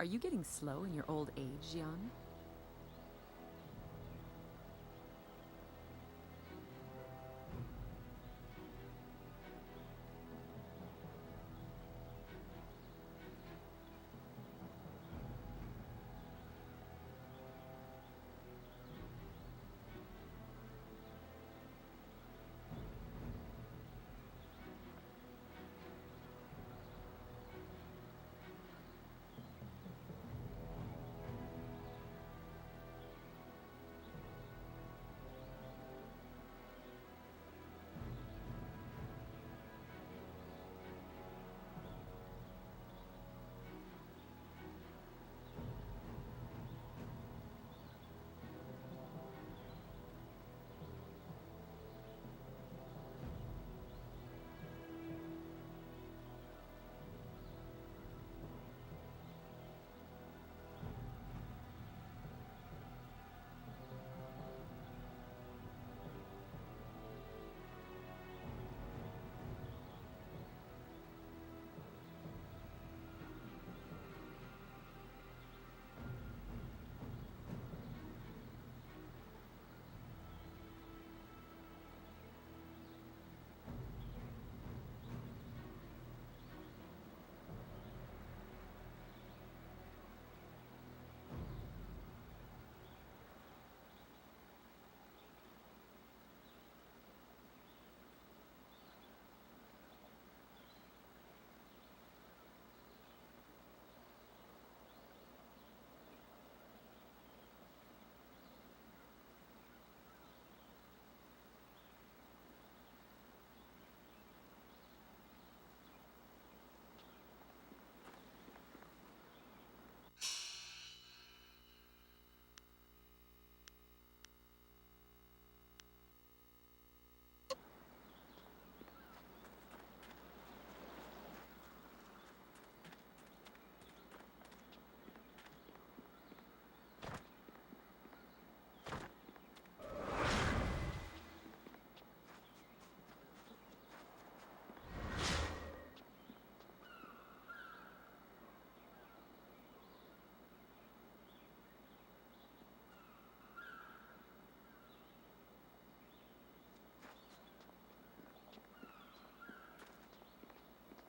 Are you getting slow in your old age, Jan?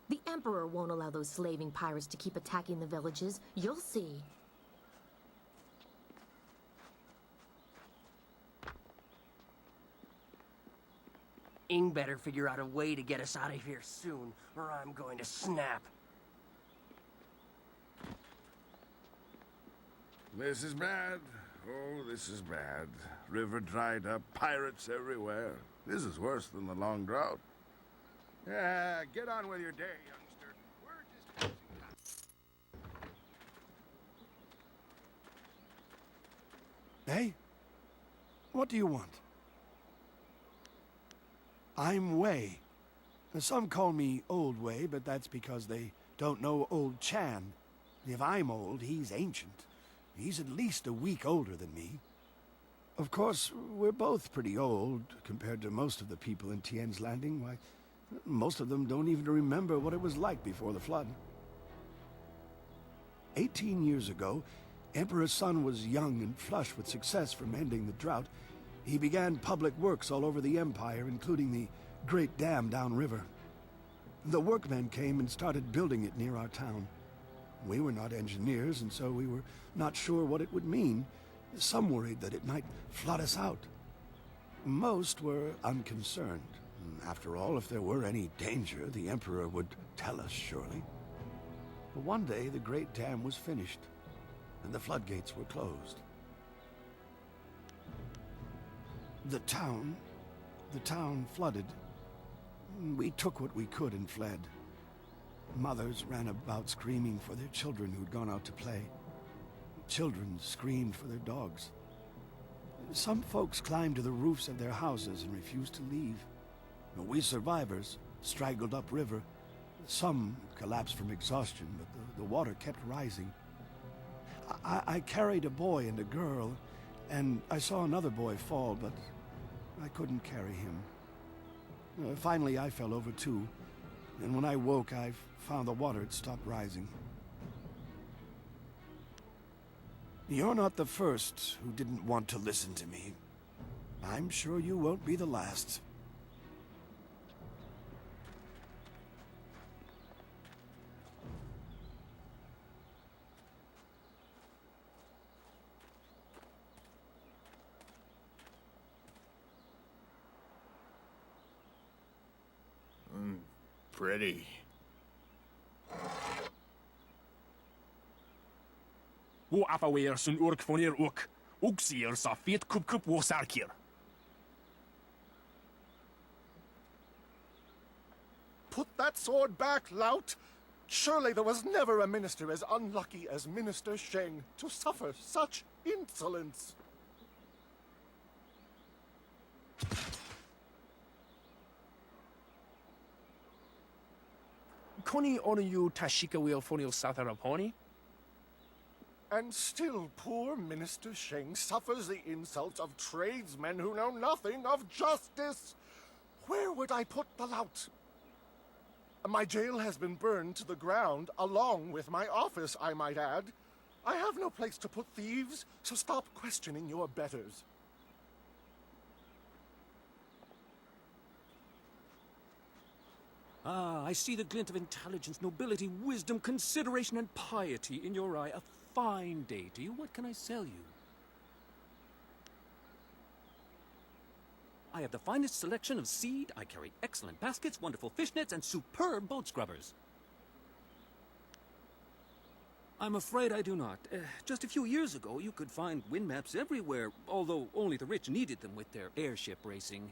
The Emperor won't allow those slaving pirates to keep attacking the villages. You'll see. Ing better figure out a way to get us out of here soon, or I'm going to snap. This is bad. Oh, this is bad. River dried up, pirates everywhere. This is worse than the long drought. Yeah, get on with your day, youngster. We're just passing time. Hey? What do you want? I'm Wei. Some call me Old Wei, but that's because they don't know Old Chan. If I'm old, he's ancient. He's at least a week older than me. Of course, we're both pretty old compared to most of the people in Tien's Landing. Why, most of them don't even remember what it was like before the flood. 18 years ago, Emperor Sun was young and flush with success from ending the drought. He began public works all over the empire, including the great dam downriver. The workmen came and started building it near our town. We were not engineers, and so we were not sure what it would mean. Some worried that it might flood us out. Most were unconcerned. After all, if there were any danger, the Emperor would tell us, surely. But one day, the great dam was finished, and the floodgates were closed. The town flooded. We took what we could and fled. Mothers ran about screaming for their children who'd gone out to play. Children screamed for their dogs. Some folks climbed to the roofs of their houses and refused to leave. We survivors straggled upriver. Some collapsed from exhaustion, but the water kept rising. I carried a boy and a girl, and I saw another boy fall, but I couldn't carry him. Finally, I fell over too, and when I woke, I found the water had stopped rising. You're not the first who didn't want to listen to me. I'm sure you won't be the last. Pretty. Wo afawer sun urk vonir ook. Oeksier sa fiet kup wo sarkir. Put that sword back, lout! Surely there was never a minister as unlucky as Minister Sheng to suffer such insolence. Koni onu you tashika wheel fonil satharaponi? And still poor Minister Sheng suffers the insults of tradesmen who know nothing of justice. Where would I put the lout? My jail has been burned to the ground, along with my office, I might add. I have no place to put thieves, so stop questioning your betters. Ah, I see the glint of intelligence, nobility, wisdom, consideration, and piety in your eye. A fine day to you. What can I sell you? I have the finest selection of seed. I carry excellent baskets, wonderful fishnets, and superb boat scrubbers. I'm afraid I do not. Just a few years ago, you could find wind maps everywhere, although only the rich needed them with their airship racing.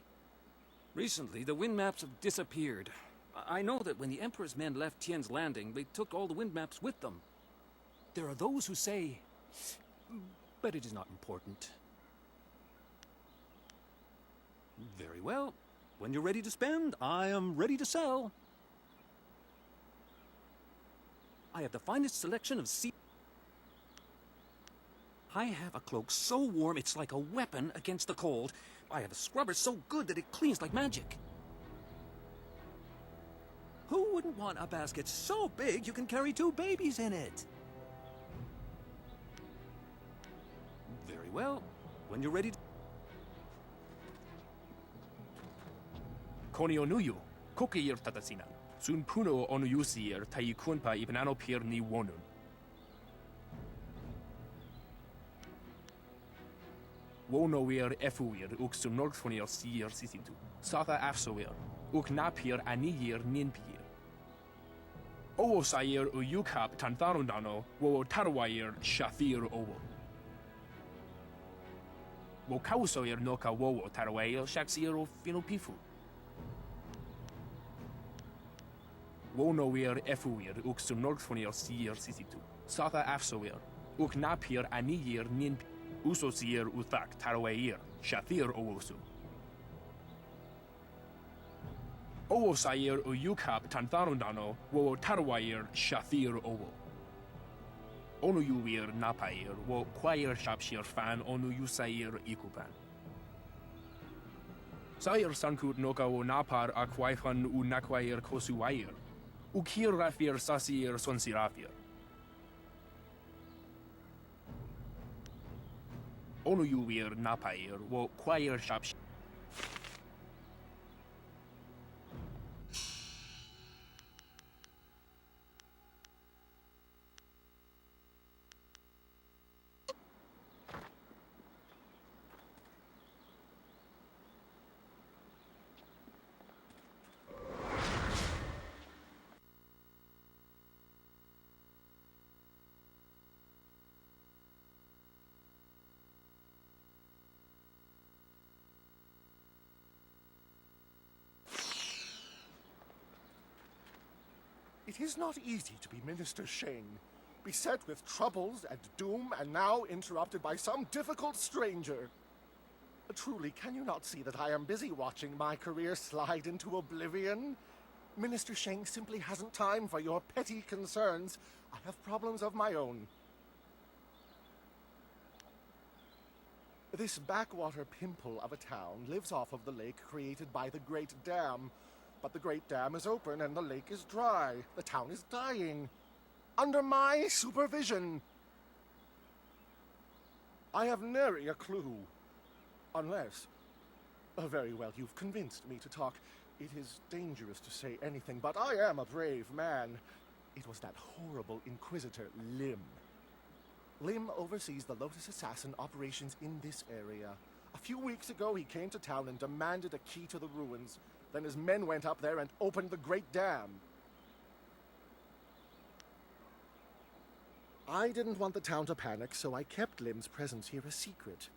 Recently, the wind maps have disappeared. I know that when the Emperor's men left Tien's Landing, they took all the wind maps with them. There are those who say, but it is not important. Very well. When you're ready to spend, I am ready to sell. I have the finest selection of sea. I have a cloak so warm it's like a weapon against the cold. I have a scrubber so good that it cleans like magic. Who wouldn't want a basket so big you can carry 2 babies in it? Very well. When you're ready to... Koni onu you. Kokir tatasina. Sun puno onu yusier tai kunpa ibanano pier ni wonun. Wonoir efuir uk sun norgfonir sier sisitu. Satha afsoir. Uk napier anir ninpier. Owo sair u yukap tantharundano wo tarwair shathir owo. Wo kausoir noka wowo tarwair shaksir o finopifu. Wonoir efuir uk sun norgfonir sier sisitu. Satha afsoir. Uk napier anir ninpier. Usosir uthak tarwair shathir owosu. Owo sair u yukap tantharundano wo tarwair shathir owo. Onu yuir napair wo quair shapshir fan onu yusair ikupan. Sair sankut noka wo napar akwaifan u nakwair kosuwair. Ukir rafir sasir sonsirafir. Onu yuir napair wo quair shapshir. It is not easy to be Minister Sheng, beset with troubles and doom, and now interrupted by some difficult stranger. Truly, can you not see that I am busy watching my career slide into oblivion? Minister Sheng simply hasn't time for your petty concerns. I have problems of my own. This backwater pimple of a town lives off of the lake created by the Great Dam. But the Great Dam is open and the lake is dry. The town is dying. Under my supervision. I have nary a clue. Unless... very well, you've convinced me to talk. It is dangerous to say anything, but I am a brave man. It was that horrible Inquisitor, Lim. Lim oversees the Lotus Assassin operations in this area. A few weeks ago, he came to town and demanded a key to the ruins. Then his men went up there and opened the Great Dam. I didn't want the town to panic, so I kept Lim's presence here a secret.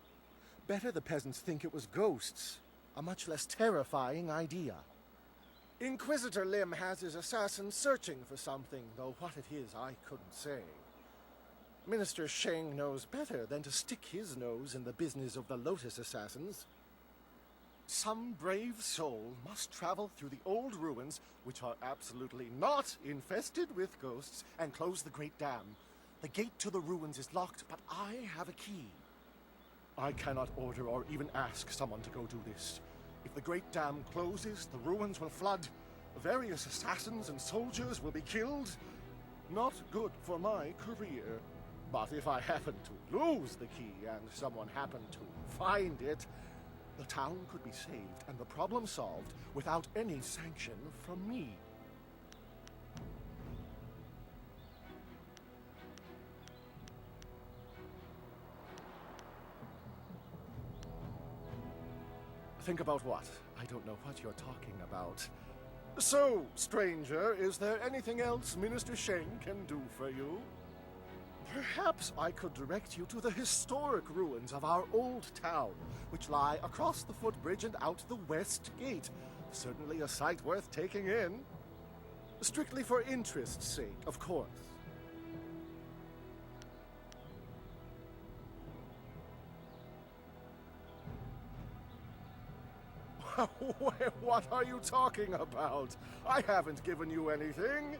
Better the peasants think it was ghosts. A much less terrifying idea. Inquisitor Lim has his assassins searching for something, though what it is I couldn't say. Minister Sheng knows better than to stick his nose in the business of the Lotus Assassins. Some brave soul must travel through the old ruins, which are absolutely not infested with ghosts, and close the Great Dam. The gate to the ruins is locked, but I have a key. I cannot order or even ask someone to go do this. If the Great Dam closes, the ruins will flood. Various assassins and soldiers will be killed. Not good for my career. But if I happen to lose the key and someone happened to find it, the town could be saved and the problem solved without any sanction from me. Think about what? I don't know what you're talking about. So, stranger, is there anything else Minister Sheng can do for you? Perhaps I could direct you to the historic ruins of our old town, which lie across the footbridge and out the west gate. Certainly a sight worth taking in. Strictly for interest's sake, of course. What are you talking about? I haven't given you anything.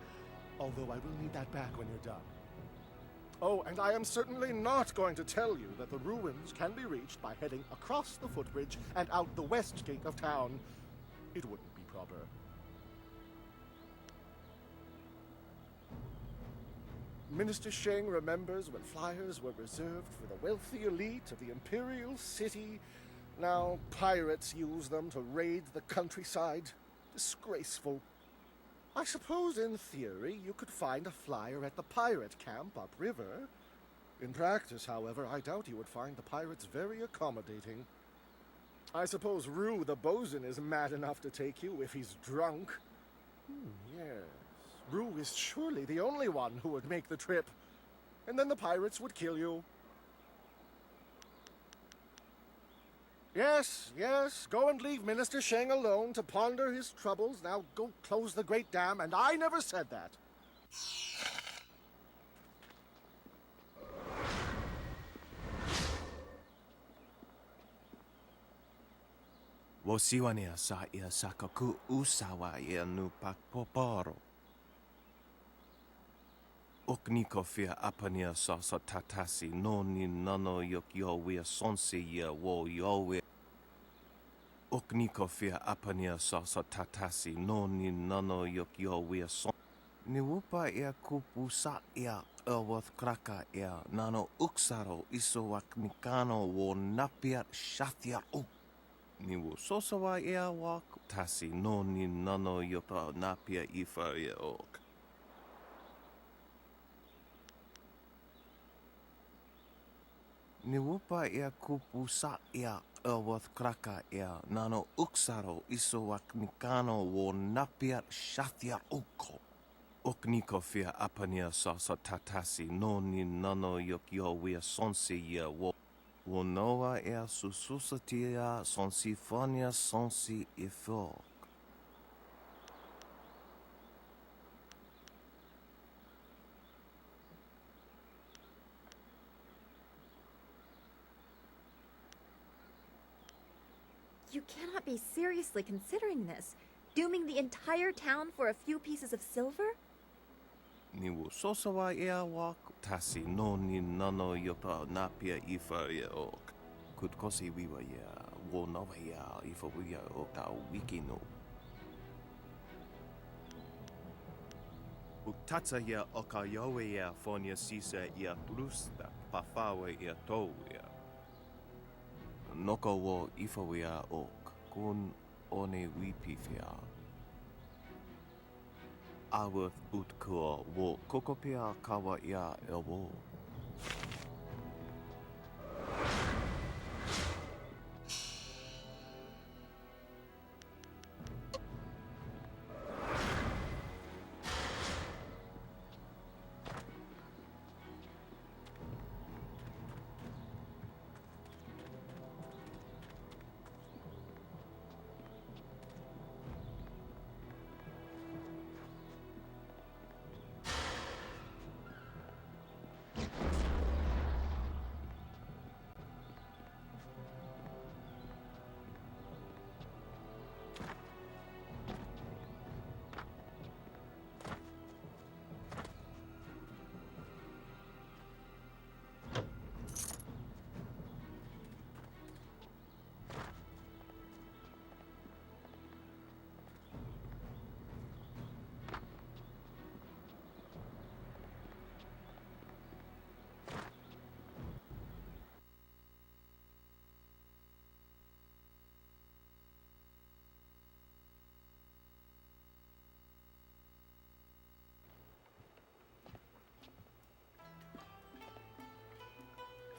Although I will need that back when you're done. Oh, and I am certainly not going to tell you that the ruins can be reached by heading across the footbridge and out the west gate of town. It wouldn't be proper. Minister Sheng remembers when flyers were reserved for the wealthy elite of the Imperial City. Now pirates use them to raid the countryside. Disgraceful. I suppose in theory you could find a flyer at the pirate camp upriver. In practice, however, I doubt you would find the pirates very accommodating. I suppose Rue the bosun is mad enough to take you if he's drunk. Yes. Rue is surely the only one who would make the trip. And then the pirates would kill you. Yes, go and leave Minister Sheng alone to ponder his troubles. Now go close the Great Dam, and I never said that. 我希望你sa ia sakaku usawa ia nu pakpoporo. Okniko fia apania sa tatasi no ni nano yok yowe sonsi ia wo yowe. Okniko fia apania sa tatasi no ni nano yok yowe son. Ni wupa ia kupu sa ia awath kraka ia nano uksaro isowak mikano wo napiat shathia uk. Ni wo sosawa ia wak tasi no ni nano yopa napia ifa ia ok. Ni wupa ia kupu sa ia awath kraka ia nano uksaro isowak mikano wo napiat shathia uko. Okniko fia apania sa tatasi no ni nano yok yowe sonsi ia wo. Wonoa ea sususatia sonsifonia sonsi ifok. You cannot be seriously considering this. Dooming the entire town for a few pieces of silver? Ni wo sosawa ea wak tasi no ni nano yopa napia ifa ia ok. QUÂC wiwa ia wo nawa ia ifa wia ok au wiki no. Uktata ia oka yowe ia fonia sisa ia trusta pafawe ia tau ia. noko wo ifawia ok kun one wipifia. Aworth utkua wo kokopia kawa ia ewo.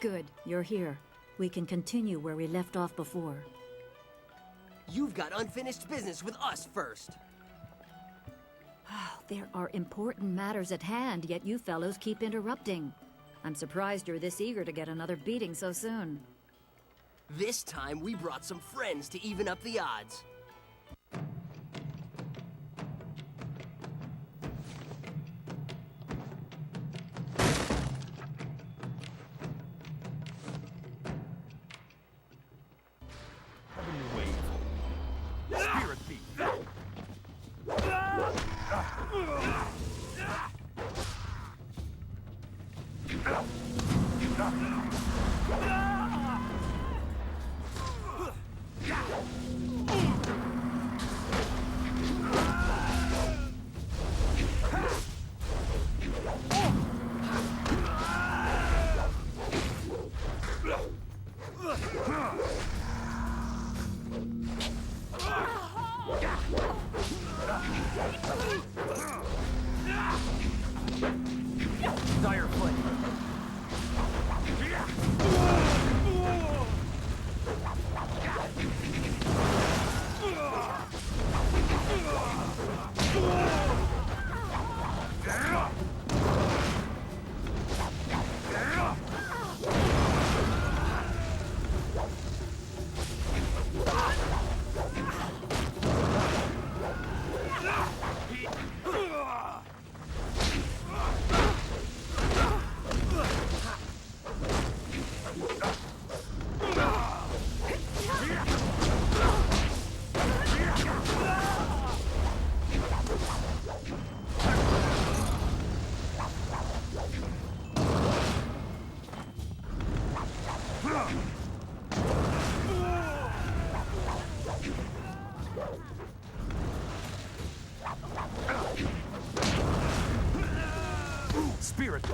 Good, you're here. We can continue where we left off before. You've got unfinished business with us first. There are important matters at hand, yet you fellows keep interrupting. I'm surprised you're this eager to get another beating so soon. This time we brought some friends to even up the odds. Spirit.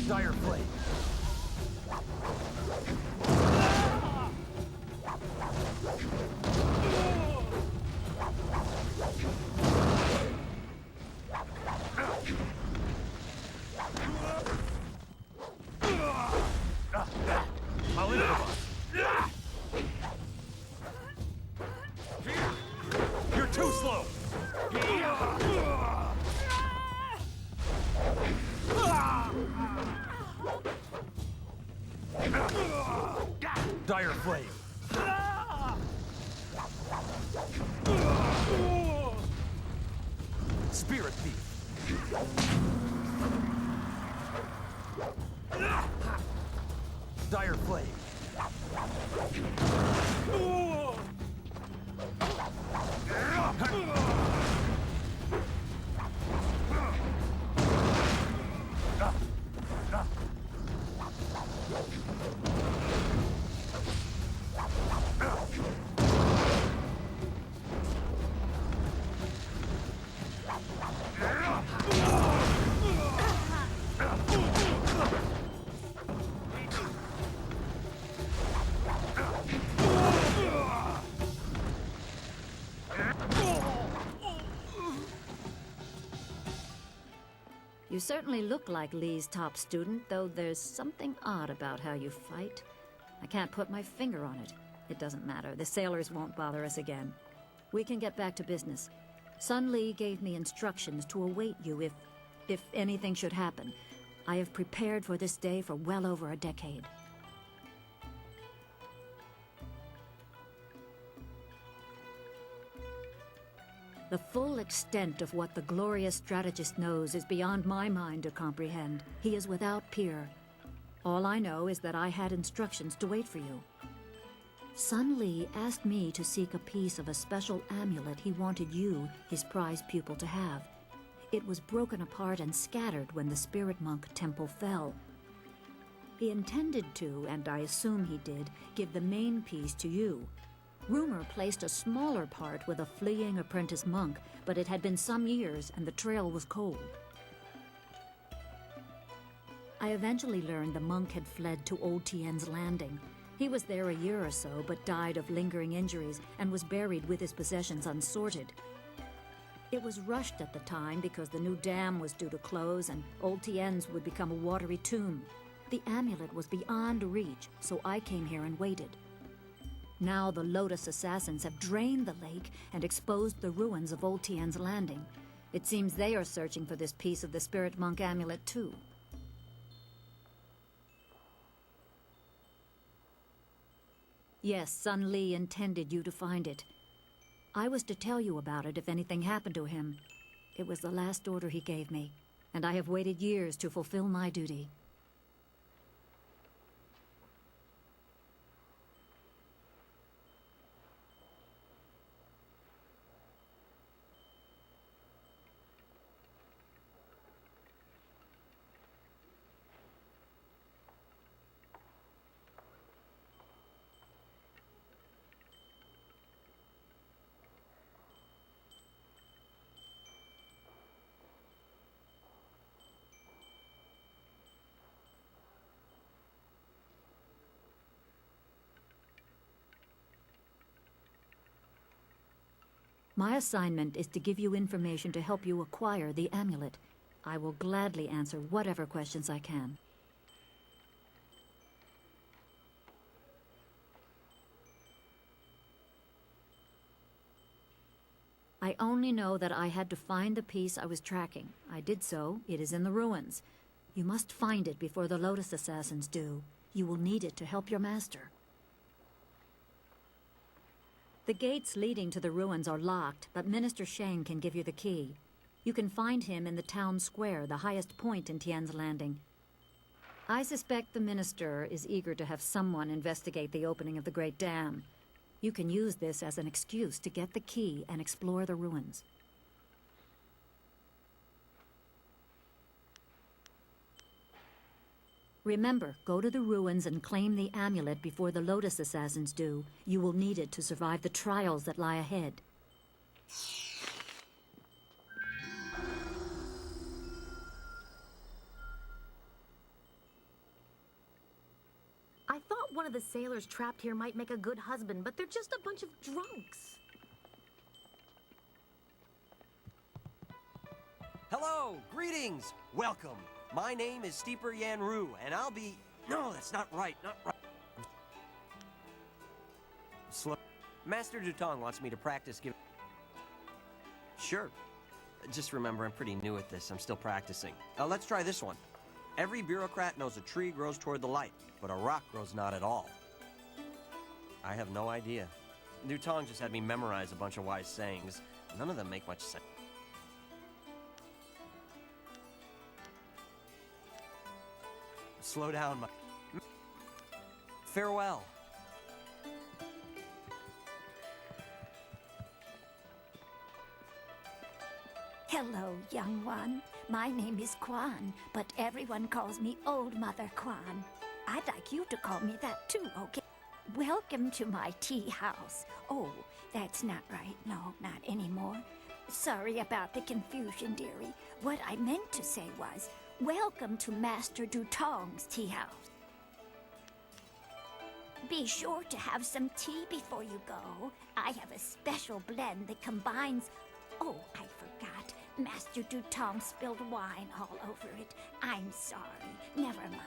Dire Flame. You're too slow. Dire Flame. Spirit Thief. Dire Flame. You certainly look like Lee's top student, though there's something odd about how you fight. I can't put my finger on it. It doesn't matter. The sailors won't bother us again. We can get back to business. Sun Lee gave me instructions to await you if anything should happen. I have prepared for this day for well over a decade. The full extent of what the glorious strategist knows is beyond my mind to comprehend. He is without peer. All I know is that I had instructions to wait for you. Sun Lee asked me to seek a piece of a special amulet he wanted you, his prized pupil, to have. It was broken apart and scattered when the Spirit Monk Temple fell. He intended to, and I assume he did, give the main piece to you. Rumor placed a smaller part with a fleeing apprentice monk, but it had been some years and the trail was cold. I eventually learned the monk had fled to Old Tien's Landing. He was there a year or so, but died of lingering injuries and was buried with his possessions unsorted. It was rushed at the time because the new dam was due to close and Old Tien's would become a watery tomb. The amulet was beyond reach, so I came here and waited. Now the Lotus assassins have drained the lake and exposed the ruins of Old Tien's Landing. It seems they are searching for this piece of the Spirit Monk amulet too. Yes, Sun Lee intended you to find it. I was to tell you about it if anything happened to him. It was the last order he gave me, and I have waited years to fulfill my duty. My assignment is to give you information to help you acquire the amulet. I will gladly answer whatever questions I can. I only know that I had to find the piece I was tracking. I did so. It is in the ruins. You must find it before the Lotus assassins do. You will need it to help your master. The gates leading to the ruins are locked, but Minister Sheng can give you the key. You can find him in the town square, the highest point in Tien's Landing. I suspect the minister is eager to have someone investigate the opening of the Great Dam. You can use this as an excuse to get the key and explore the ruins. Remember, go to the ruins and claim the amulet before the Lotus assassins do. You will need it to survive the trials that lie ahead. I thought one of the sailors trapped here might make a good husband, but they're just a bunch of drunks. Hello, greetings, welcome. My name is Steeper Yan Ru, and I'll be... No, that's not right, not right. Slow. Master Dutong wants me to practice giving... Sure. Just remember, I'm pretty new at this. I'm still practicing. Let's try this one. Every bureaucrat knows a tree grows toward the light, but a rock grows not at all. I have no idea. Dutong just had me memorize a bunch of wise sayings. None of them make much sense. Slow down, my... Farewell. Hello, young one. My name is Quan, but everyone calls me Old Mother Quan. I'd like you to call me that too, okay? Welcome to my tea house. Oh, that's not right. No, not anymore. Sorry about the confusion, dearie. What I meant to say was, welcome to Master Dutong's tea house. Be sure to have some tea before you go. I have a special blend that combines... Oh, I forgot. Master Dutong spilled wine all over it. I'm sorry. Never mind.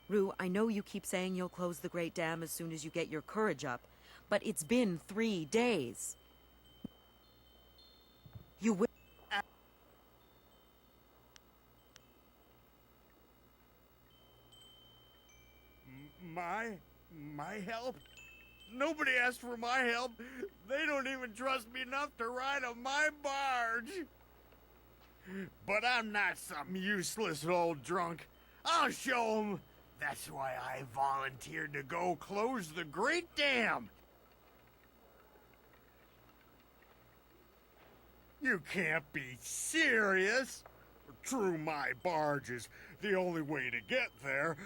Rue, I know you keep saying you'll close the Great Dam as soon as you get your courage up, but it's been 3 days. You will... My help? Nobody asked for my help. They don't even trust me enough to ride on my barge. But I'm not some useless old drunk. I'll show them. That's why I volunteered to go close the Great Dam. You can't be serious. True, my barge is the only way to get there,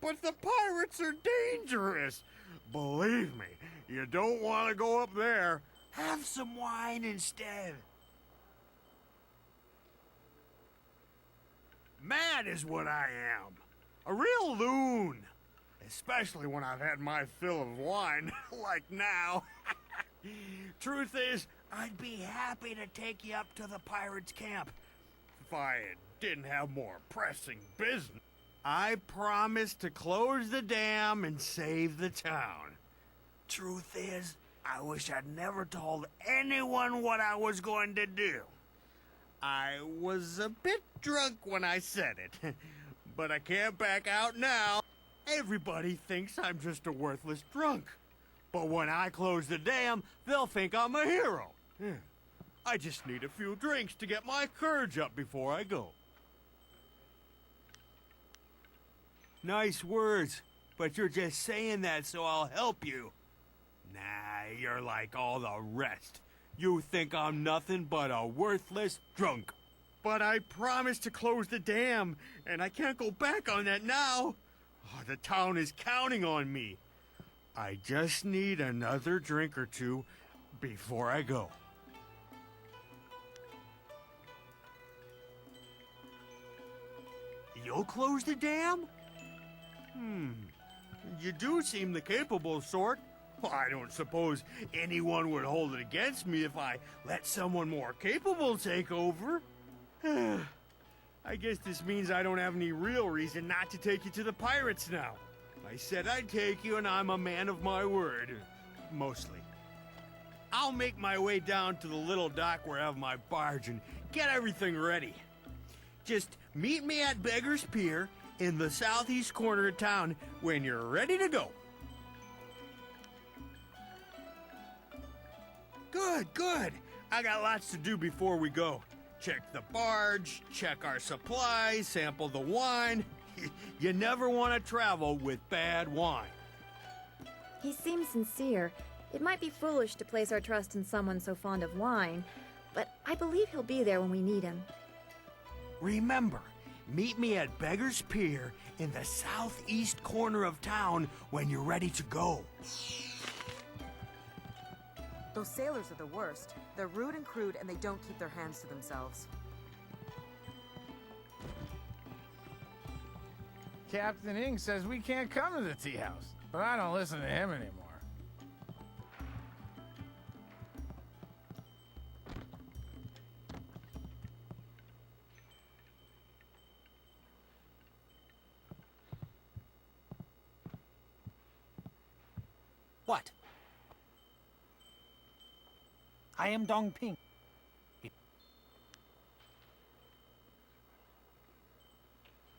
but the pirates are dangerous. Believe me, you don't want to go up there. Have some wine instead. Mad is what I am. A real loon. Especially when I've had my fill of wine, like now. Truth is, I'd be happy to take you up to the pirates' camp if I didn't have more pressing business. I promised to close the dam and save the town. Truth is, I wish I'd never told anyone what I was going to do. I was a bit drunk when I said it, but I can't back out now. Everybody thinks I'm just a worthless drunk. But when I close the dam, they'll think I'm a hero. I just need a few drinks to get my courage up before I go. Nice words, but you're just saying that so I'll help you. Nah, you're like all the rest. You think I'm nothing but a worthless drunk. But I promised to close the dam, and I can't go back on that now. Oh, the town is counting on me. I just need another drink or two before I go. You'll close the dam? You do seem the capable sort. Well, I don't suppose anyone would hold it against me if I let someone more capable take over. I guess this means I don't have any real reason not to take you to the pirates now. I said I'd take you, and I'm a man of my word. Mostly. I'll make my way down to the little dock where I have my barge and get everything ready. Just meet me at Beggar's Pier in the southeast corner of town when you're ready to go. Good, good. I got lots to do before we go. Check the barge, check our supplies, sample the wine. You never want to travel with bad wine. He seems sincere. It might be foolish to place our trust in someone so fond of wine, but I believe he'll be there when we need him. Remember, meet me at Beggar's Pier in the southeast corner of town when you're ready to go. Those sailors are the worst. They're rude and crude, and they don't keep their hands to themselves. Captain Ing says we can't come to the tea house, but I don't listen to him anymore. What? I am Dong Ping.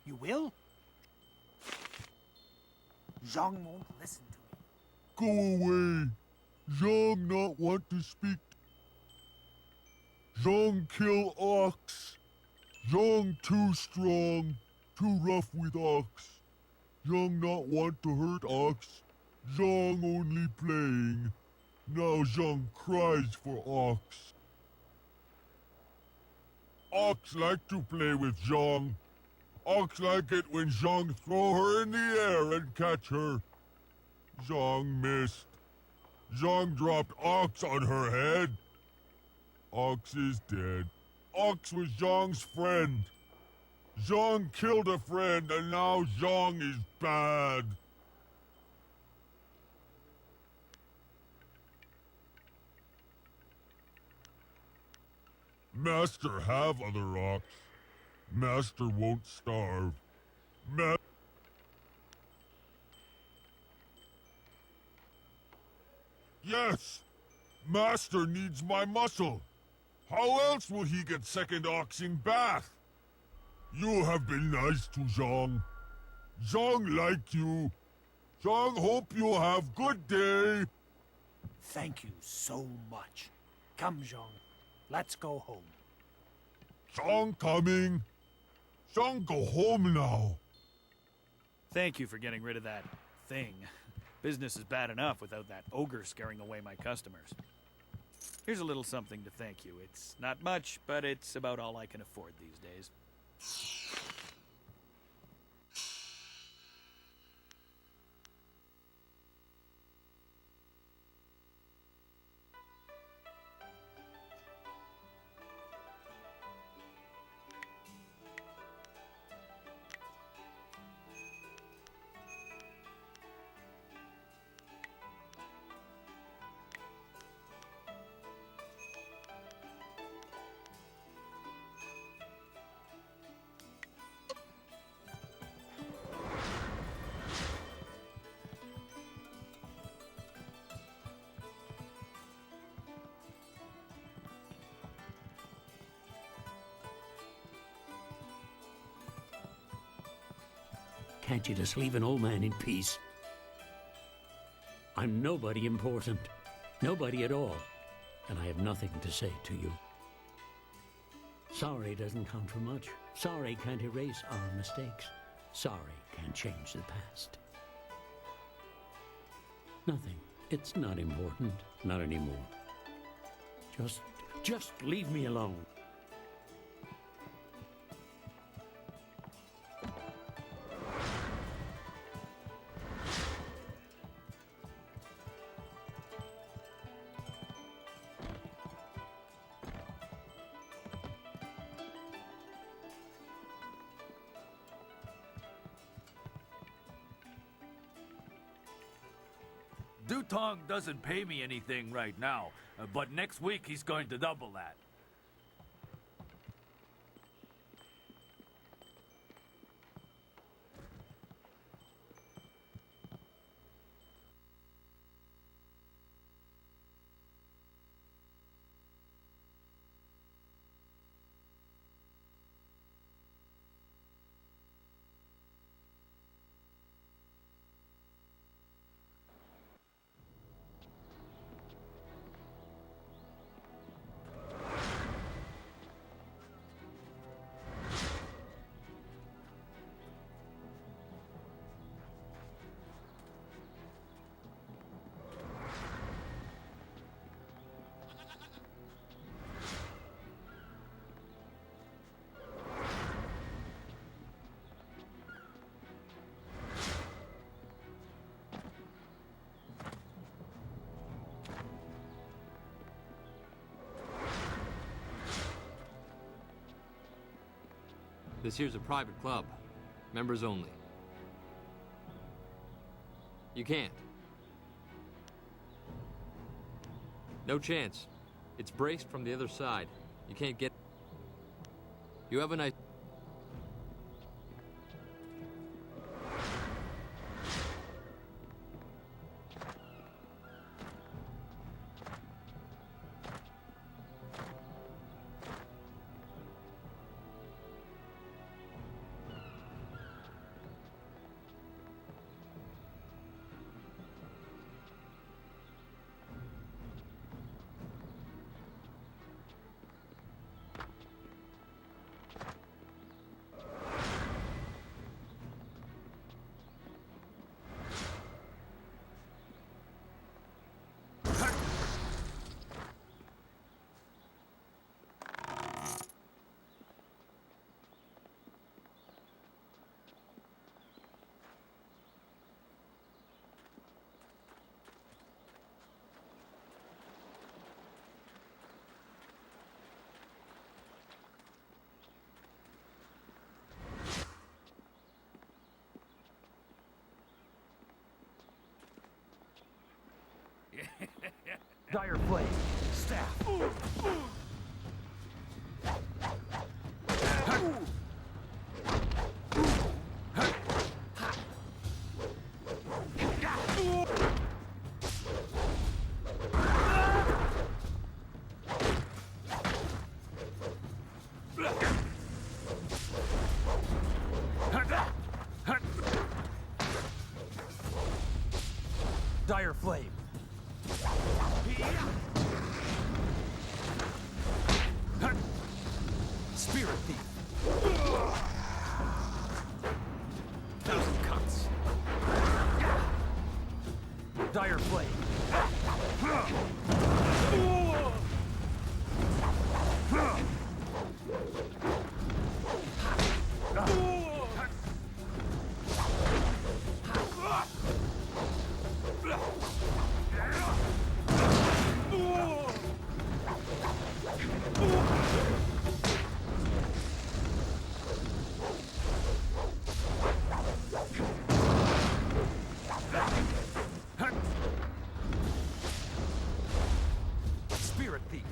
You will? Zhang won't listen to me. Go away. Zhang not want to speak. Zhang kill ox. Zhang too strong, too rough with ox. Zhang not want to hurt ox. Zhang only playing. Now Zhang cries for ox. Ox like to play with Zhang. Ox like it when Zhang throw her in the air and catch her. Zhang missed. Zhang dropped Ox on her head. Ox is dead. Ox was Zhang's friend. Zhang killed a friend, and now Zhang is bad. Master have other Ox. Master won't starve. Yes! Master needs my muscle. How else will he get second oxing bath? You have been nice to Zhang. Zhang liked you. Zhang hope you have good day. Thank you so much. Come, Zhang. Let's go home. Zhang coming. Zhang go home now. Thank you for getting rid of that thing. Business is bad enough without that ogre scaring away my customers. Here's a little something to thank you. It's not much, but it's about all I can afford these days. Can't you just leave an old man in peace? I'm nobody important. Nobody at all. And I have nothing to say to you. Sorry doesn't count for much. Sorry can't erase our mistakes. Sorry can't change the past. Nothing. It's not important. Not anymore. Just leave me alone. Dutong doesn't pay me anything right now, but next week he's going to double that. This here's a private club. Members only. You can't. No chance. It's braced from the other side. You can't get... You have a nice... Dire Blade. Staff. Dire Flame. Spirit Thief. Thousand Cuts. Dire Flame. Spirit Thief.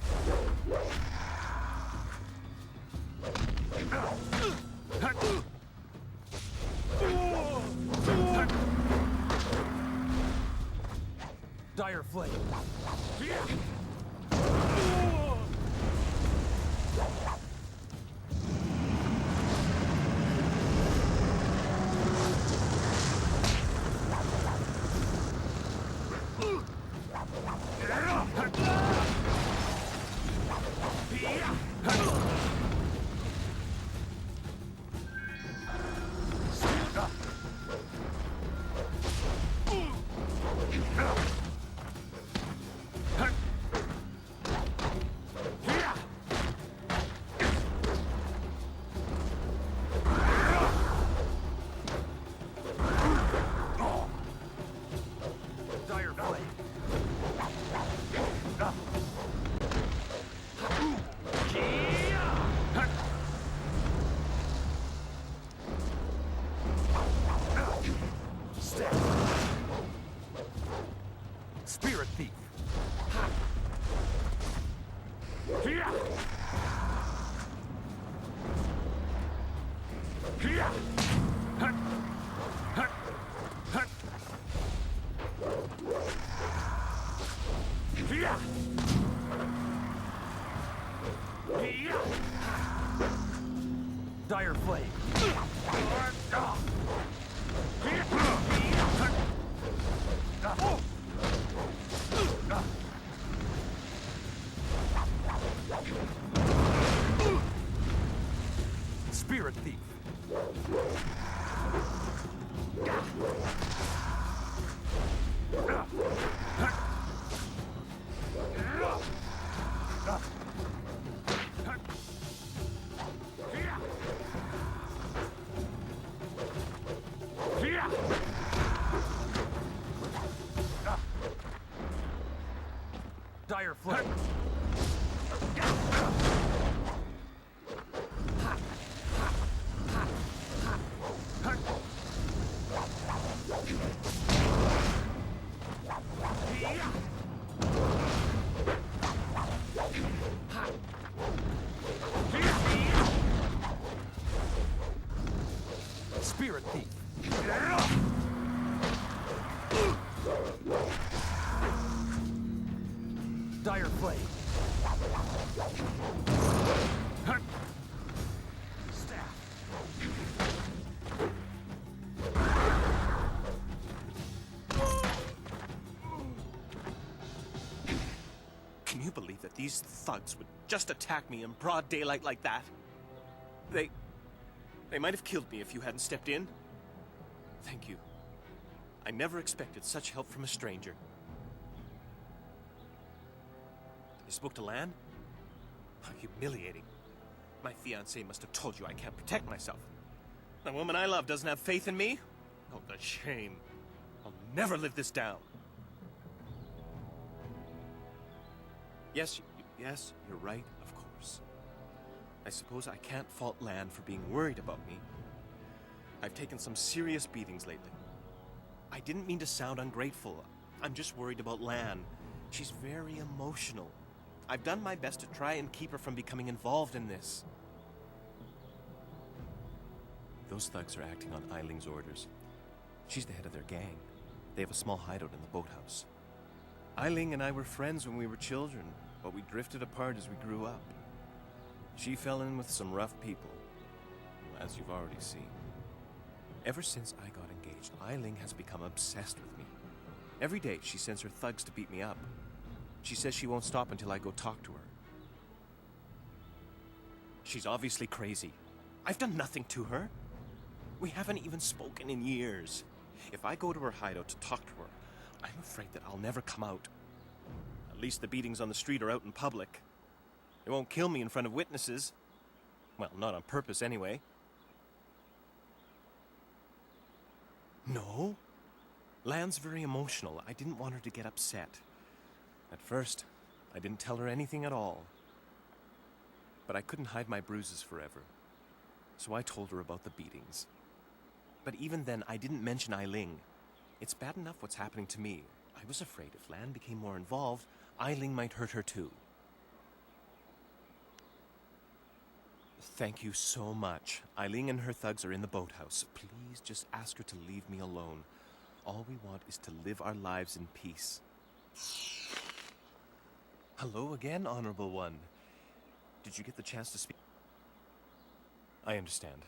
Dire Flame. Spirit Thief. Dire Flame. Spirit Thief. Dire Flame. Spirit Thief. Dire Flame. Staff. Can you believe that these thugs would just attack me in broad daylight like that? They might have killed me if you hadn't stepped in. Thank you. I never expected such help from a stranger. You spoke to Lan? How humiliating. My fiancé must have told you I can't protect myself. The woman I love doesn't have faith in me? Oh, the shame. I'll never live this down. Yes, you're right, of course. I suppose I can't fault Lan for being worried about me. I've taken some serious beatings lately. I didn't mean to sound ungrateful. I'm just worried about Lan. She's very emotional. I've done my best to try and keep her from becoming involved in this. Those thugs are acting on Eiling's orders. She's the head of their gang. They have a small hideout in the boathouse. Eiling and I were friends when we were children, but we drifted apart as we grew up. She fell in with some rough people, as you've already seen. Ever since I got engaged, Eiling has become obsessed with me. Every day she sends her thugs to beat me up. She says she won't stop until I go talk to her. She's obviously crazy. I've done nothing to her. We haven't even spoken in years. If I go to her hideout to talk to her, I'm afraid that I'll never come out. At least the beatings on the street are out in public. They won't kill me in front of witnesses. Well, not on purpose anyway. No. Lan's very emotional. I didn't want her to get upset. At first, I didn't tell her anything at all. But I couldn't hide my bruises forever. So I told her about the beatings. But even then, I didn't mention Eiling. It's bad enough what's happening to me. I was afraid if Lan became more involved, Eiling might hurt her too. Thank you so much. Eiling and her thugs are in the boathouse. Please just ask her to leave me alone. All we want is to live our lives in peace. Hello again, Honorable One. Did you get the chance to speak? I understand.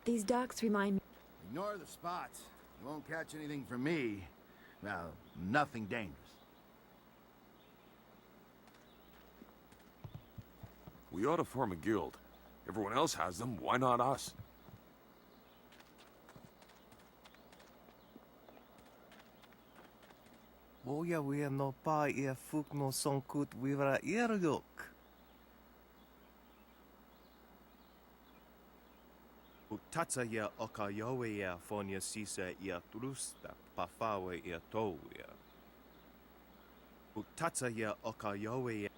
These docks remind me... Ignore the spots. You won't catch anything from me. Well, nothing dangerous. We ought to form a guild. Everyone else has them, why not us? Boya we no pa ia fuk no sonkut wivra irguk. Utatsa ia oka yowe ia fonia sisa ia trusta pafawe ia touia. Utatsa ia oka yowe ia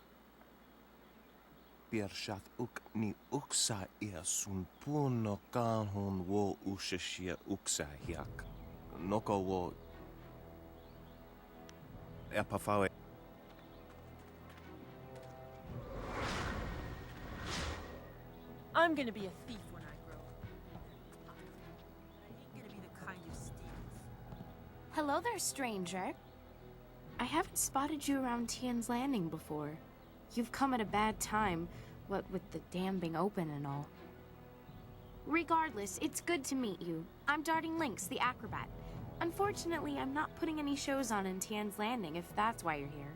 Piershat uk ni uksa ia sun puno kanhon wo ushashia uksa hiak. Noko wo ia pafawe. I'm gonna be a thief when I grow up. But I ain't gonna be the kind who steals. Hello there, stranger. I haven't spotted you around TUN's Landing before. You've come at a bad time, what with the dam being open and all. Regardless, it's good to meet you. I'm Darting Lynx, the acrobat. Unfortunately, I'm not putting any shows on in TUN's Landing, if that's why you're here.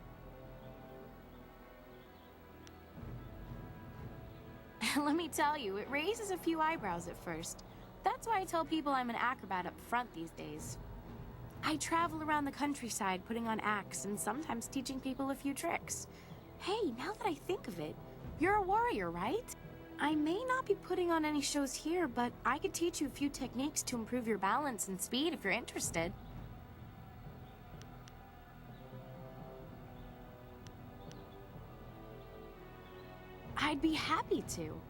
Let me tell you, it raises a few eyebrows at first. That's why I tell people I'm an acrobat up front these days. I travel around the countryside putting on acts and sometimes teaching people a few tricks. Hey, now that I think of it, you're a warrior, right? I may not be putting on any shows here, but I could teach you a few techniques to improve your balance and speed if you're interested. I'd be happy to.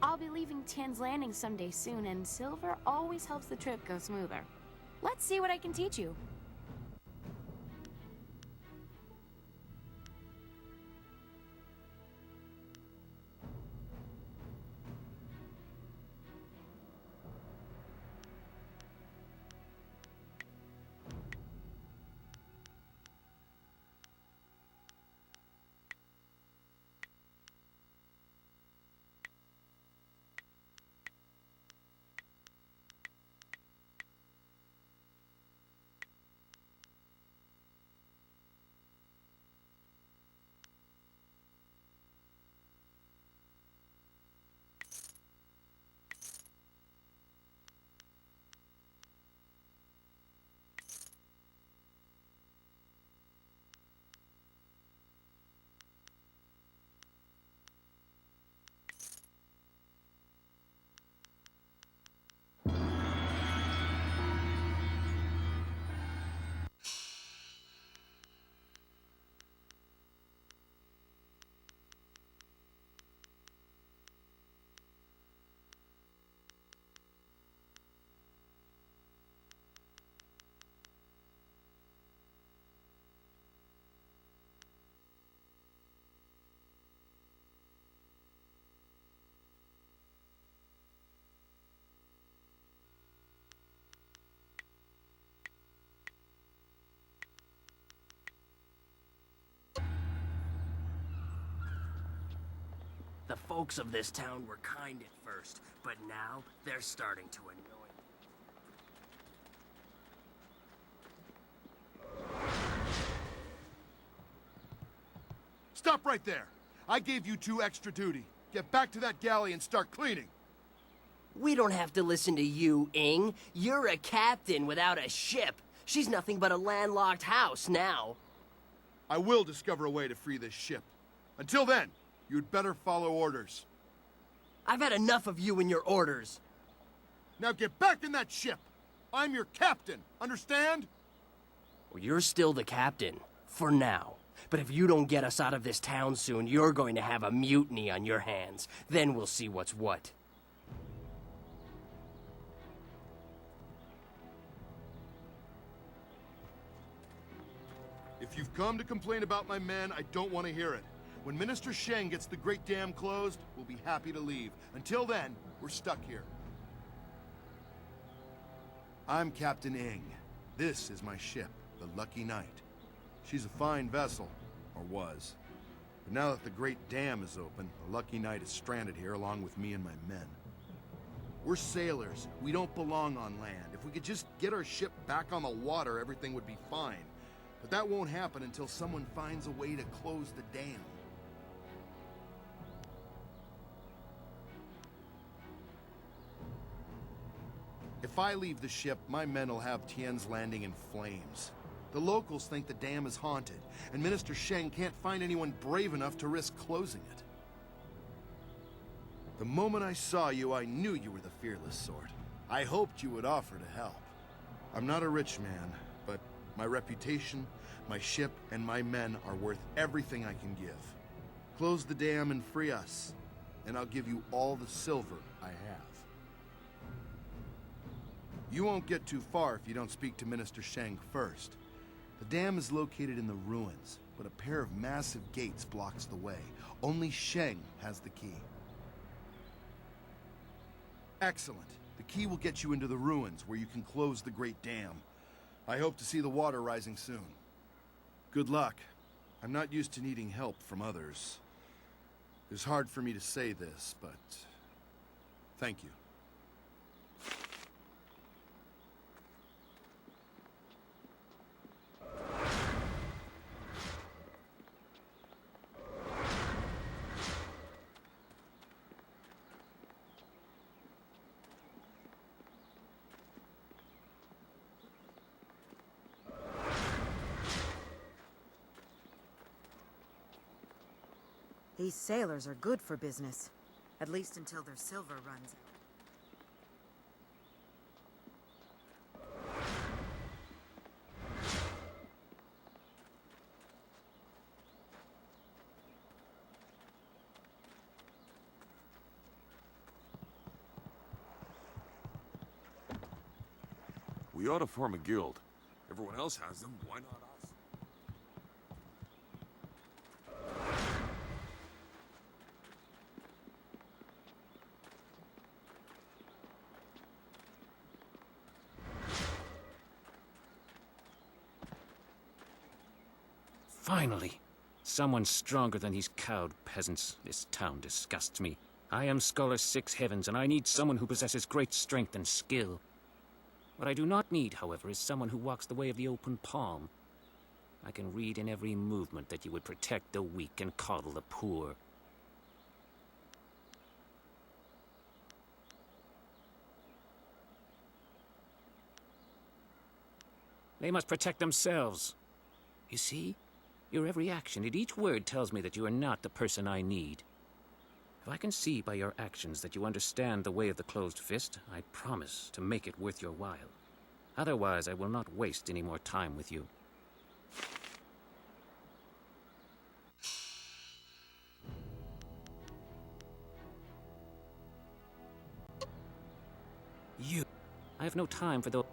I'll be leaving TUN's Landing someday soon, and silver always helps the trip go smoother. Let's see what I can teach you. The folks of this town were kind at first, but now they're starting to annoy me. Stop right there! I gave you 2 extra duty. Get back to that galley and start cleaning. We don't have to listen to you, Ing. You're a captain without a ship. She's nothing but a landlocked house now. I will discover a way to free this ship. Until then, you'd better follow orders. I've had enough of you and your orders. Now get back in that ship! I'm your captain, understand? Well, you're still the captain, for now. But if you don't get us out of this town soon, you're going to have a mutiny on your hands. Then we'll see what's what. If you've come to complain about my men, I don't want to hear it. When Minister Sheng gets the Great Dam closed, we'll be happy to leave. Until then, we're stuck here. I'm Captain Ing. This is my ship, the Lucky Knight. She's a fine vessel, or was. But now that the Great Dam is open, the Lucky Knight is stranded here along with me and my men. We're sailors. We don't belong on land. If we could just get our ship back on the water, everything would be fine. But that won't happen until someone finds a way to close the dam. If I leave the ship, my men will have Tien's Landing in flames. The locals think the dam is haunted, and Minister Sheng can't find anyone brave enough to risk closing it. The moment I saw you, I knew you were the fearless sort. I hoped you would offer to help. I'm not a rich man, but my reputation, my ship, and my men are worth everything I can give. Close the dam and free us, and I'll give you all the silver I have. You won't get too far if you don't speak to Minister Sheng first. The dam is located in the ruins, but a pair of massive gates blocks the way. Only Sheng has the key. Excellent. The key will get you into the ruins, where you can close the Great Dam. I hope to see the water rising soon. Good luck. I'm not used to needing help from others. It's hard for me to say this, but thank you. These sailors are good for business. At least until their silver runs out. We ought to form a guild. Everyone else has them, why not us? Finally! Someone stronger than these cowed peasants. This town disgusts me. I am Scholar Six Heavens, and I need someone who possesses great strength and skill. What I do not need, however, is someone who walks the way of the open palm. I can read in every movement that you would protect the weak and coddle the poor. They must protect themselves. You see? Your every action and each word tells me that you are not the person I need. If I can see by your actions that you understand the way of the closed fist, I promise to make it worth your while. Otherwise, I will not waste any more time with you. You. I have no time for those.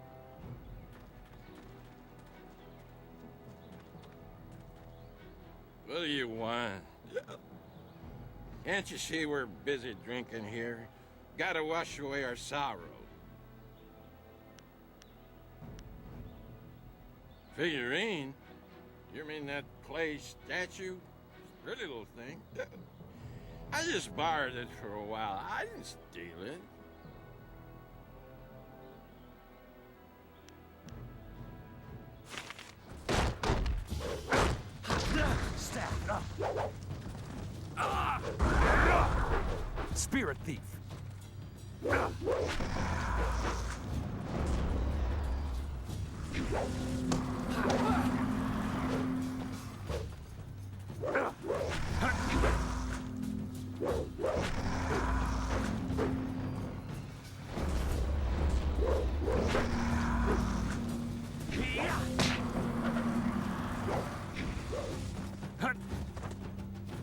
What do you want? Can't you see we're busy drinking here? Gotta wash away our sorrow. Figurine? You mean that clay statue? Pretty little thing. I just borrowed it for a while. I didn't steal it. Stack it up. Spirit thief.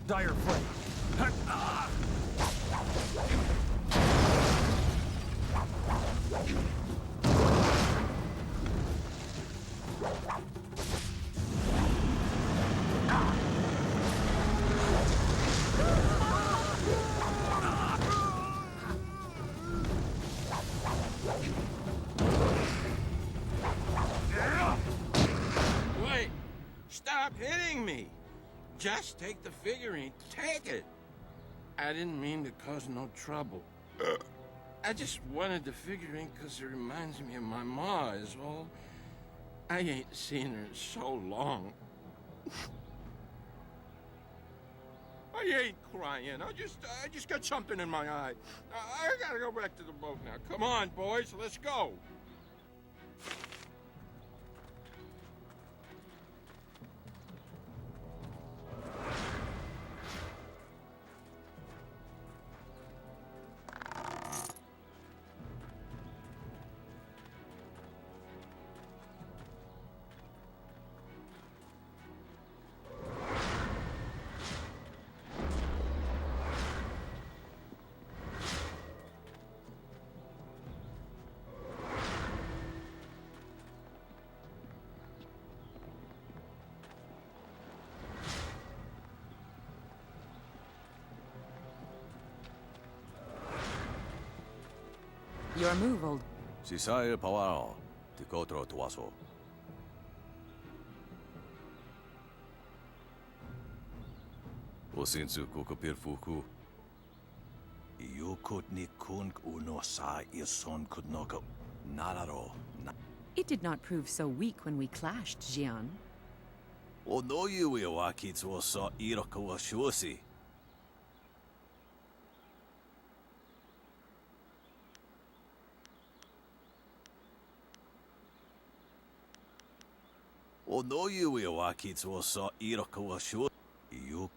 Dire flame. Wait! Stop hitting me! Just take the figurine. Take it! I didn't mean to cause no trouble. I just wanted the figurine because it reminds me of my ma is all. I ain't seen her in so long. I ain't crying. I just got something in my eye. I gotta go back to the boat now. Come on, boys, let's go. Your move, old. Sisai Pawao, Tikotro Tuaso. Osinsu Kukapir Fuku. Yukut ni kunk uno sa ison kudnoko. Nararo. It did not prove so weak when we clashed, Jian. O no you wakits was so iroko wa shusi. O no you wakits was so iroko wa shusi. You.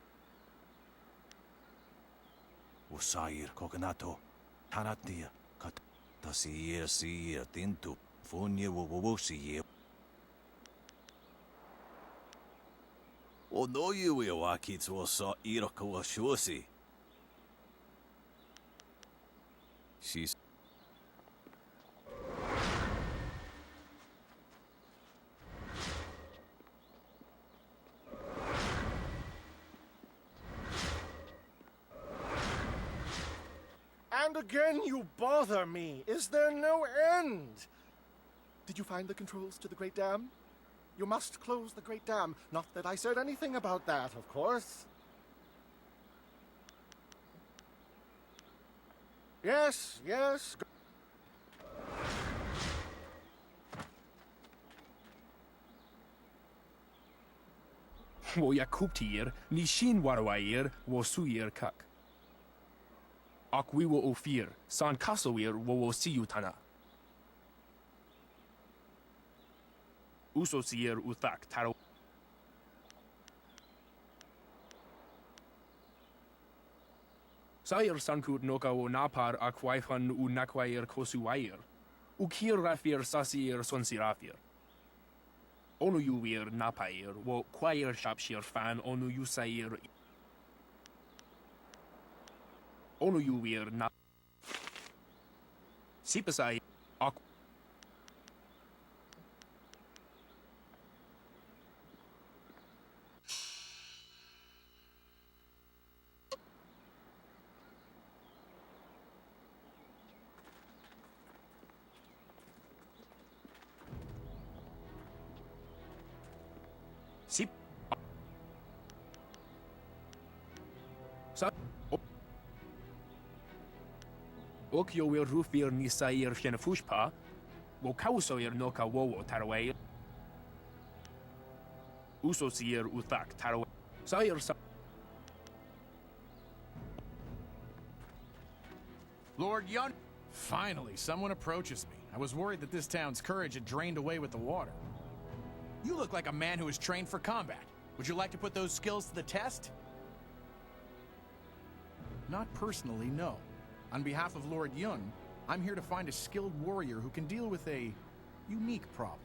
Usair Kokanato, Tanatia, Kat Tasir Seer Tintu, Funya Wusi. O no you wakits was so iroko wa shusi. She's. And again you bother me. Is there no end? Did you find the controls to the Great Dam? You must close the Great Dam. Not that I said anything about that, of course. Yes, yes. Wo yakuptir, nishin warwair, wo suir kak. Ak we wo ofir, san kasowir wo siyutana. Usosir uthak taro. Sair sankut noka wo napar akwaifan u nakwair kosuwair. Ukir rafir sasir sonsirafir. Onu yuwir napair wo kwair shapshir fan onu yusair. Onu yuwir na. Sipasai ak. Sip. Sa. Okyo rufir nisair shenafushpa, wo kausoir noka wowo taraway. Usosir uthak taraway. Sair sa. Lord Yun. Finally, someone approaches me. I was worried that this town's courage had drained away with the water. You look like a man who is trained for combat. Would you like to put those skills to the test? Not personally, no. On behalf of Lord Yun, I'm here to find a skilled warrior who can deal with a unique problem.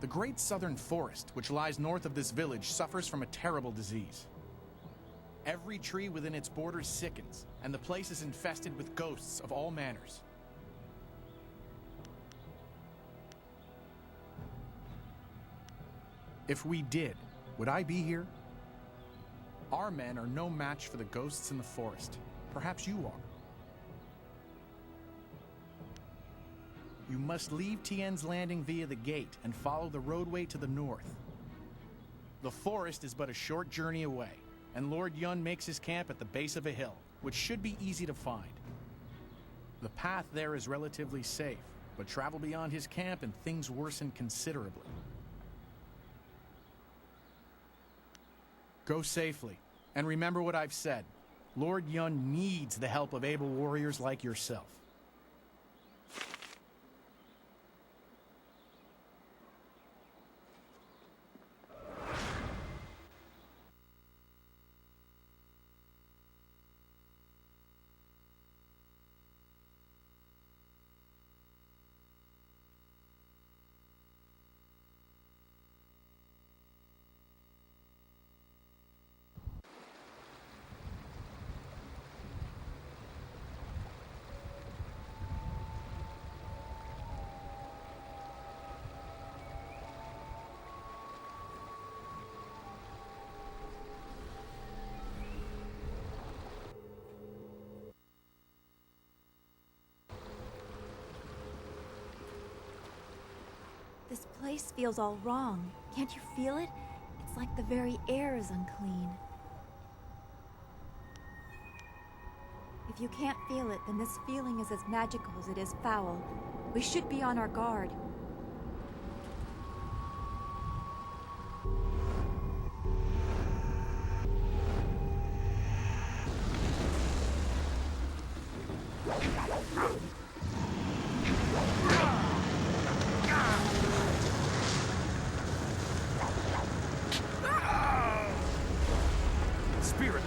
The Great Southern Forest, which lies north of this village, suffers from a terrible disease. Every tree within its borders sickens, and the place is infested with ghosts of all manners. If we did, would I be here? Our men are no match for the ghosts in the forest. Perhaps you are. You must leave Tien's Landing via the gate and follow the roadway to the north. The forest is but a short journey away, and Lord Yun makes his camp at the base of a hill, which should be easy to find. The path there is relatively safe, but travel beyond his camp and things worsen considerably. Go safely, and remember what I've said. Lord Yun needs the help of able warriors like yourself. This place feels all wrong. Can't you feel it? It's like the very air is unclean. If you can't feel it, then this feeling is as magical as it is foul. We should be on our guard. Spirit,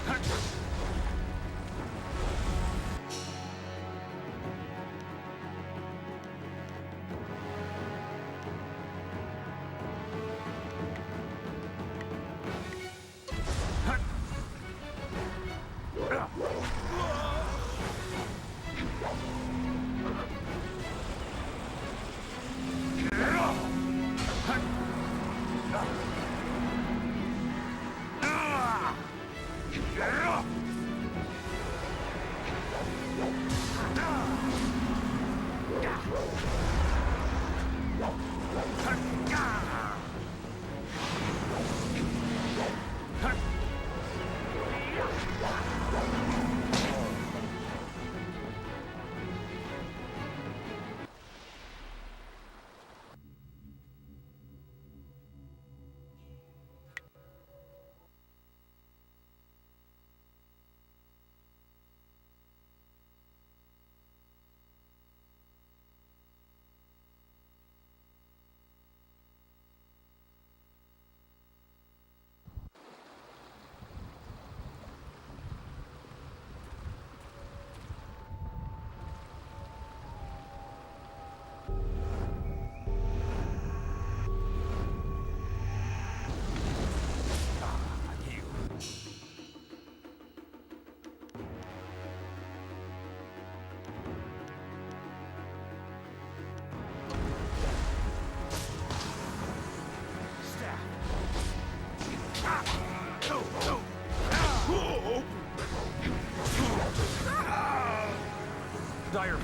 dire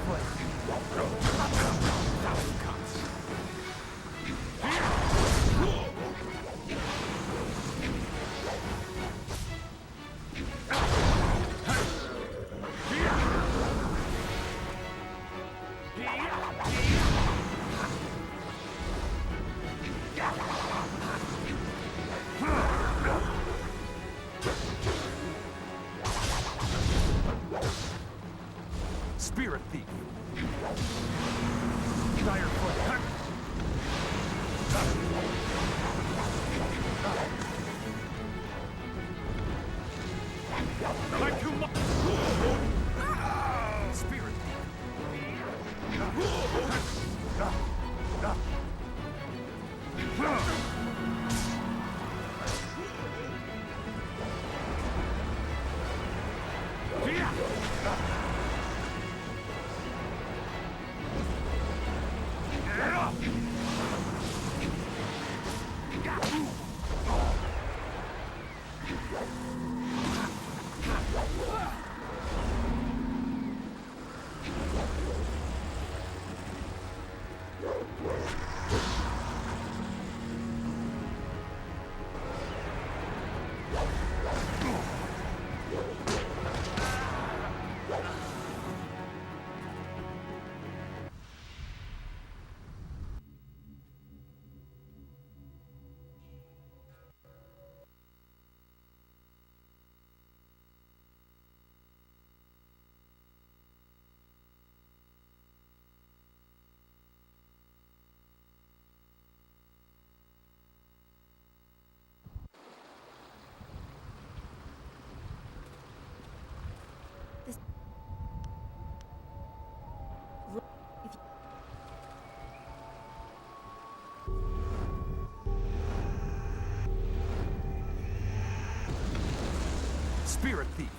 Spirit thief. Dire foot. Like you Spirit Spirit thief.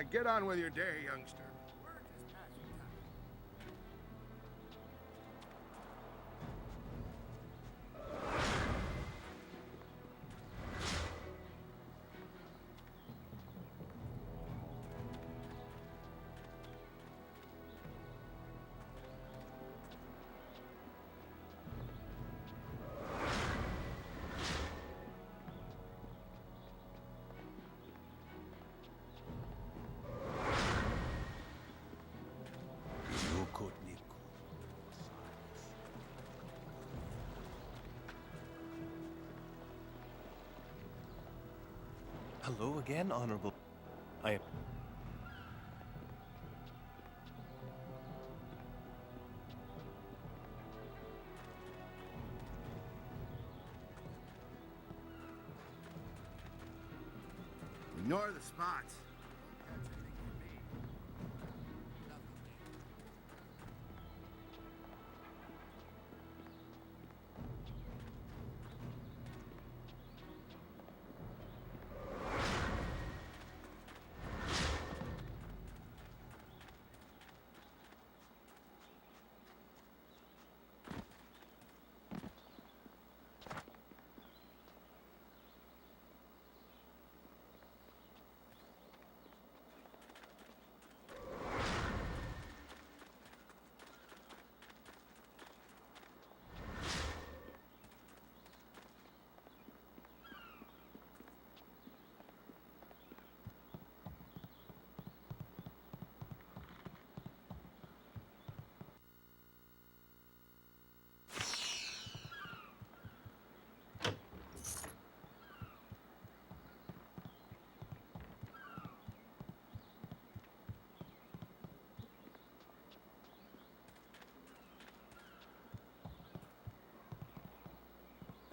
Get on with your day, youngster. Hello again, Honorable. I am... Ignore the spots.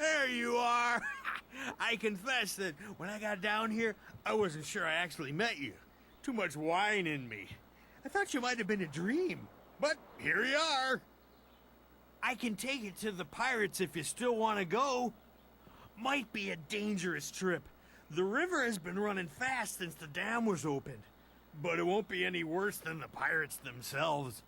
There you are! I confess that when I got down here, I wasn't sure I actually met you. Too much wine in me. I thought you might have been a dream, but here you are. I can take it to the pirates if you still want to go. Might be a dangerous trip. The river has been running fast since the dam was opened, but it won't be any worse than the pirates themselves.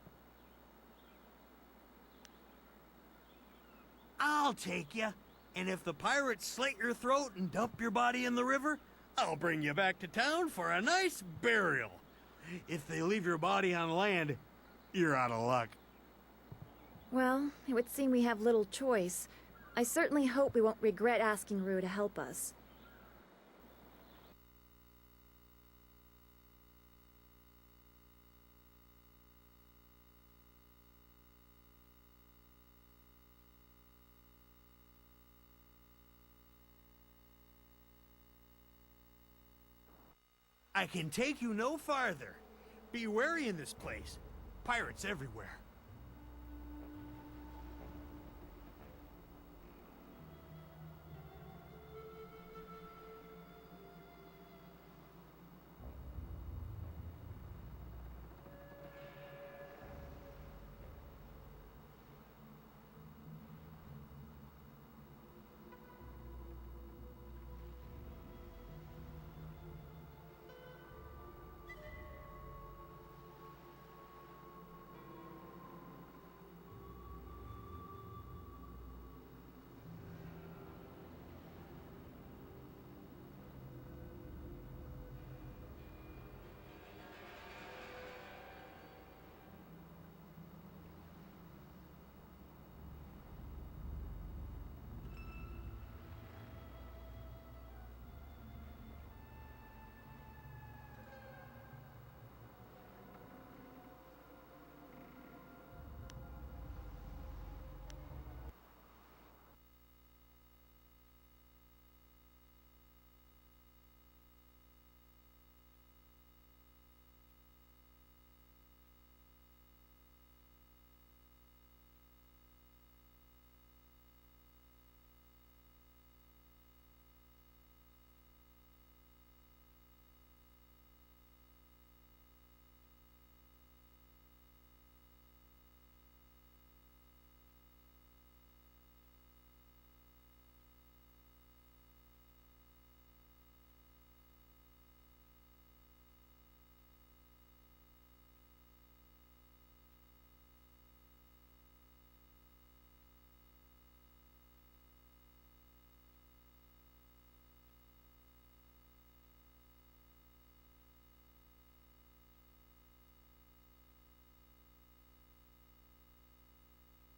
I'll take you, and if the pirates slit your throat and dump your body in the river, I'll bring you back to town for a nice burial. If they leave your body on land, you're out of luck. Well, it would seem we have little choice. I certainly hope we won't regret asking Rue to help us. I can take you no farther. Be wary in this place. Pirates everywhere.